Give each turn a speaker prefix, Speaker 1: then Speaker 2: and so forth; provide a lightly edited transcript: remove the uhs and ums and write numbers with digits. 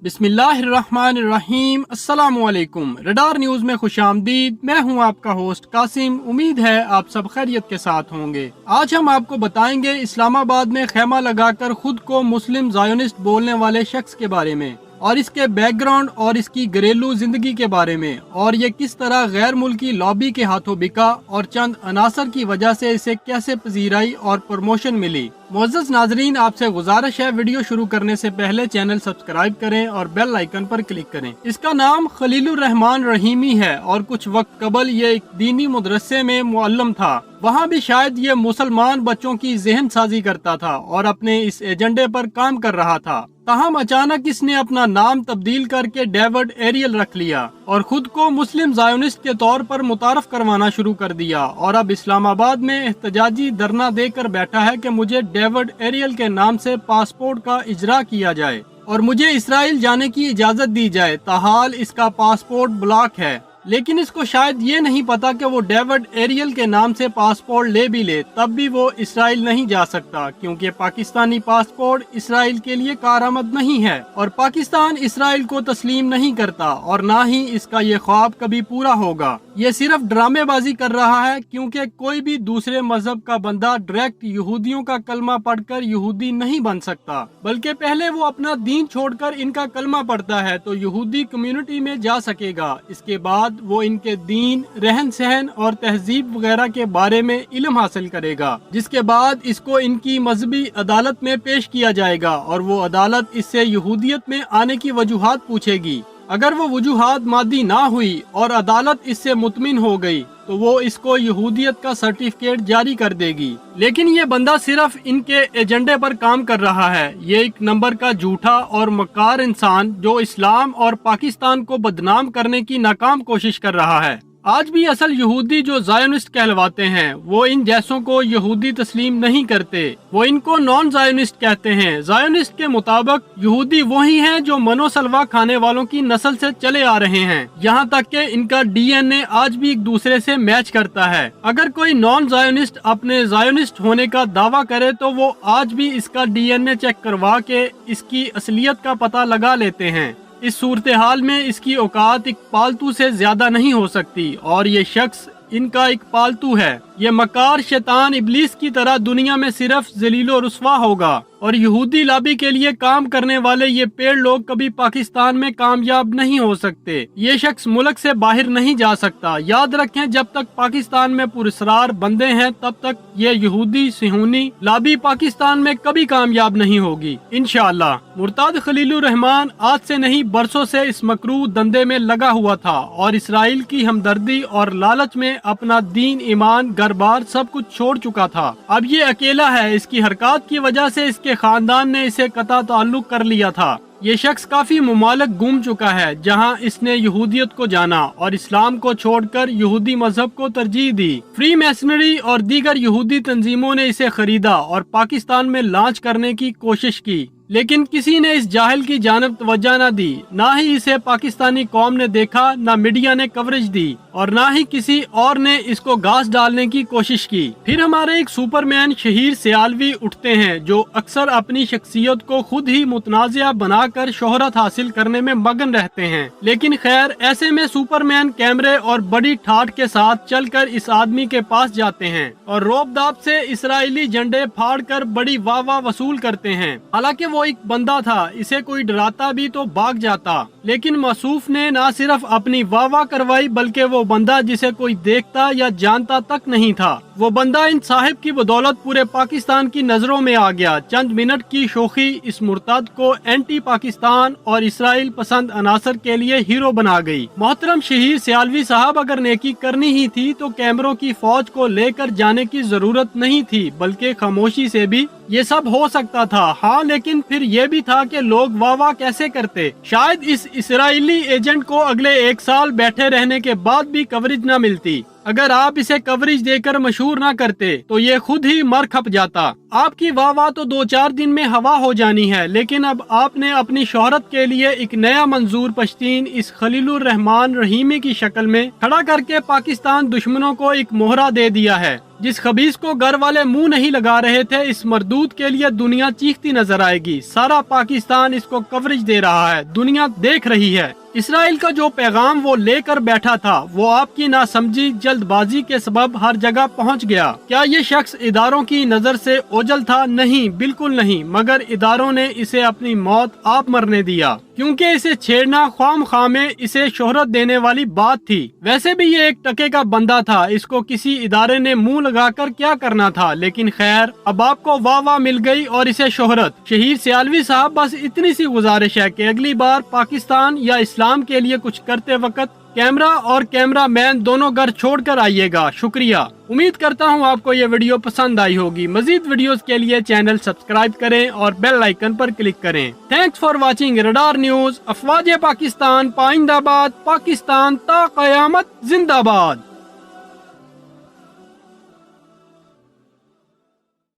Speaker 1: बिस्मिल्लाहिर्रहमानिर्रहीम। अस्सलामुअलैकुम। Radar news में खुश आमदीद। मैं हूं आपका होस्ट कासिम। उम्मीद है आप सब खैरियत के साथ होंगे। आज हम आपको बताएंगे इस्लामाबाद में खेमा लगाकर खुद को मुस्लिम ज़ायोनिस्ट बोलने वाले शख्स के बारे में, और इसके बैकग्राउंड और इसकी घरेलू जिंदगी के बारे में, और ये किस तरह गैर मुल्की लॉबी के हाथों बिका और चंद अनासर की वजह से इसे कैसे पजीराई और प्रमोशन मिली। मोअज़्ज़ज़ नाज़रीन, आपसे गुजारिश है वीडियो शुरू करने से पहले चैनल सब्सक्राइब करें और बेल आइकन पर क्लिक करें। इसका नाम खलीलुर रहमान रहीमी है और कुछ वक्त कबल ये एक दीनी मदरसे में मुअल्लिम था। वहाँ भी शायद ये मुसलमान बच्चों की ज़हन साजी करता था और अपने इस एजेंडे पर काम कर रहा था। ताहम अचानक इसने अपना नाम तब्दील करके डेविड एरियल रख लिया और खुद को मुस्लिम ज़ायोनिस्ट के तौर पर मुतारफ करवाना शुरू कर दिया, और अब इस्लामाबाद में एहतजाजी धरना देकर बैठा है कि मुझे डेविड एरियल के नाम से पासपोर्ट का इजरा किया जाए और मुझे इसराइल जाने की इजाज़त दी जाए। ताहाल इसका पासपोर्ट ब्लॉक है, लेकिन इसको शायद ये नहीं पता कि वो डेविड एरियल के नाम से पासपोर्ट ले भी ले तब भी वो इसराइल नहीं जा सकता, क्योंकि पाकिस्तानी पासपोर्ट इसराइल के लिए कारआमद नहीं है और पाकिस्तान इसराइल को तस्लीम नहीं करता, और ना ही इसका ये ख्वाब कभी पूरा होगा। ये सिर्फ ड्रामेबाजी कर रहा है, क्योंकि कोई भी दूसरे मजहब का बंदा डायरेक्ट यहूदियों का कलमा पढ़कर यहूदी नहीं बन सकता, बल्कि पहले वो अपना दीन छोड़कर इनका कलमा पढ़ता है तो यहूदी कम्युनिटी में जा सकेगा। इसके बाद वो इनके दीन, रहन सहन और तहजीब वगैरह के बारे में इल्म हासिल करेगा, जिसके बाद इसको इनकी मजहबी अदालत में पेश किया जाएगा और वो अदालत इससे यहूदियत में आने की वजूहात पूछेगी। अगर वो वजूहात मादी ना हुई और अदालत इससे मुतमिन हो गई तो वो इसको यहूदियत का सर्टिफिकेट जारी कर देगी। लेकिन ये बंदा सिर्फ इनके एजेंडे पर काम कर रहा है। ये एक नंबर का झूठा और मक्कार इंसान जो इस्लाम और पाकिस्तान को बदनाम करने की नाकाम कोशिश कर रहा है। आज भी असल यहूदी जो ज़ायोनिस्ट कहलवाते हैं वो इन जैसों को यहूदी तस्लीम नहीं करते, वो इनको नॉन ज़ायोनिस्ट कहते हैं। ज़ायोनिस्ट के मुताबिक यहूदी वही हैं जो मनोसलवा खाने वालों की नस्ल से चले आ रहे हैं, यहाँ तक कि इनका डीएनए आज भी एक दूसरे से मैच करता है। अगर कोई नॉन ज़ायोनिस्ट अपने ज़ायोनिस्ट होने का दावा करे तो वो आज भी इसका डीएनए चेक करवा के इसकी असलियत का पता लगा लेते हैं। इस सूरत हाल में इसकी औकात एक पालतू से ज्यादा नहीं हो सकती, और ये शख्स इनका एक पालतू है। ये मकार शैतान इब्लीस की तरह दुनिया में सिर्फ जलीलो रुस्वा होगा, और यहूदी लॉबी के लिए काम करने वाले ये पेड़ लोग कभी पाकिस्तान में कामयाब नहीं हो सकते। ये शख्स मुल्क से बाहर नहीं जा सकता। याद रखें, जब तक पाकिस्तान में पुरस्रार बंदे हैं तब तक ये यहूदी सिहूनी लॉबी पाकिस्तान में कभी कामयाब नहीं होगी इंशाअल्लाह। मुर्ताद खलीलुर रहमान आज से नहीं बरसों से इस मकरू धंधे में लगा हुआ था और इसराइल की हमदर्दी और लालच में अपना दीन, ईमान, घर बार सब कुछ छोड़ चुका था। अब ये अकेला है। इसकी हरकत की वजह से इसके खानदान ने इसे कता ताल्लुक कर लिया था। ये शख्स काफी मुमालिक घूम चुका है जहां इसने यहूदियत को जाना और इस्लाम को छोड़कर यहूदी मजहब को तरजीह दी। फ्री मैसनरी और दीगर यहूदी तंजीमों ने इसे खरीदा और पाकिस्तान में लॉन्च करने की कोशिश की, लेकिन किसी ने इस जाहिल की जानब तवज्जो न दी। ना ही इसे पाकिस्तानी कौम ने देखा, ना मीडिया ने कवरेज दी, और ना ही किसी और ने इसको घास डालने की कोशिश की। फिर हमारे एक सुपरमैन शहीर सियालवी उठते हैं जो अक्सर अपनी शख्सियत को खुद ही मुतनाज़िया बनाकर शोहरत हासिल करने में मगन रहते हैं। लेकिन खैर, ऐसे में सुपरमैन कैमरे और बड़ी ठाठ के साथ चलकर इस आदमी के पास जाते हैं और रोब-दाब से इसराइली झंडे फाड़ कर बड़ी वाह वसूल करते हैं। हालांकि वो एक बंदा था, इसे कोई डराता भी तो भाग जाता, लेकिन मसूफ ने न सिर्फ अपनी वाह करवाई बल्कि वो बंदा जिसे कोई देखता या जानता तक नहीं था, वो बंदा इन साहिब की बदौलत पूरे पाकिस्तान की नजरों में आ गया। चंद मिनट की शोखी इस मुर्ताद को एंटी पाकिस्तान और इसराइल पसंद अनासर के लिए हीरो बना गई। मोहतरम शहीर सियालवी साहब, अगर नेकी करनी ही थी तो कैमरों की फौज को लेकर जाने की जरूरत नहीं थी, बल्कि खामोशी से भी ये सब हो सकता था। हाँ, लेकिन फिर ये भी था कि लोग वाह कैसे करते। शायद इस इसराइली एजेंट को अगले 1 साल बैठे रहने के बाद भी कवरेज न मिलती। अगर आप इसे कवरेज देकर मशहूर ना करते तो ये खुद ही मर खप जाता। आपकी वाह तो 2-4 दिन में हवा हो जानी है, लेकिन अब आपने अपनी शोहरत के लिए एक नया मंजूर पश्तीन इस खलीलुर रहमान रहीमी की शक्ल में खड़ा करके पाकिस्तान दुश्मनों को एक मोहरा दे दिया है। جس خبیث کو گھر والے منہ نہیں لگا رہے تھے، اس مردود کے لیے دنیا چیختی نظر آئے گی۔ سارا پاکستان اس کو کوریج دے رہا ہے، دنیا دیکھ رہی ہے۔ اسرائیل کا جو پیغام وہ لے کر بیٹھا تھا وہ آپ کی ناسمجھی جلد بازی کے سبب ہر جگہ پہنچ گیا۔ کیا یہ شخص اداروں کی نظر سے اوجھل تھا؟ نہیں، بالکل نہیں، مگر اداروں نے اسے اپنی موت آپ مرنے دیا، کیونکہ اسے چھیڑنا خواہ خواہ میں اسے شہرت دینے والی بات تھی۔ ویسے بھی یہ ایک ٹکے کا بندہ تھا، اس کو کسی ادارے نے منہ لگا کر کیا کرنا تھا، لیکن خیر اب آپ کو واہ واہ مل گئی اور اسے شہرت۔ شہیر سیالوی صاحب، بس اتنی سی گزارش ہے کہ اگلی بار پاکستان یا اسلام کے لیے کچھ کرتے وقت کیمرہ اور کیمرہ مین دونوں گھر چھوڑ کر آئیے گا۔ شکریہ۔ امید کرتا ہوں آپ کو یہ ویڈیو پسند آئی ہوگی۔ مزید ویڈیوز کے لیے چینل سبسکرائب کریں اور بیل آئیکن پر کلک کریں۔ Thanks for watching radar news. افواج پاکستان پائندہ باد، پاکستان تا قیامت زندہ باد۔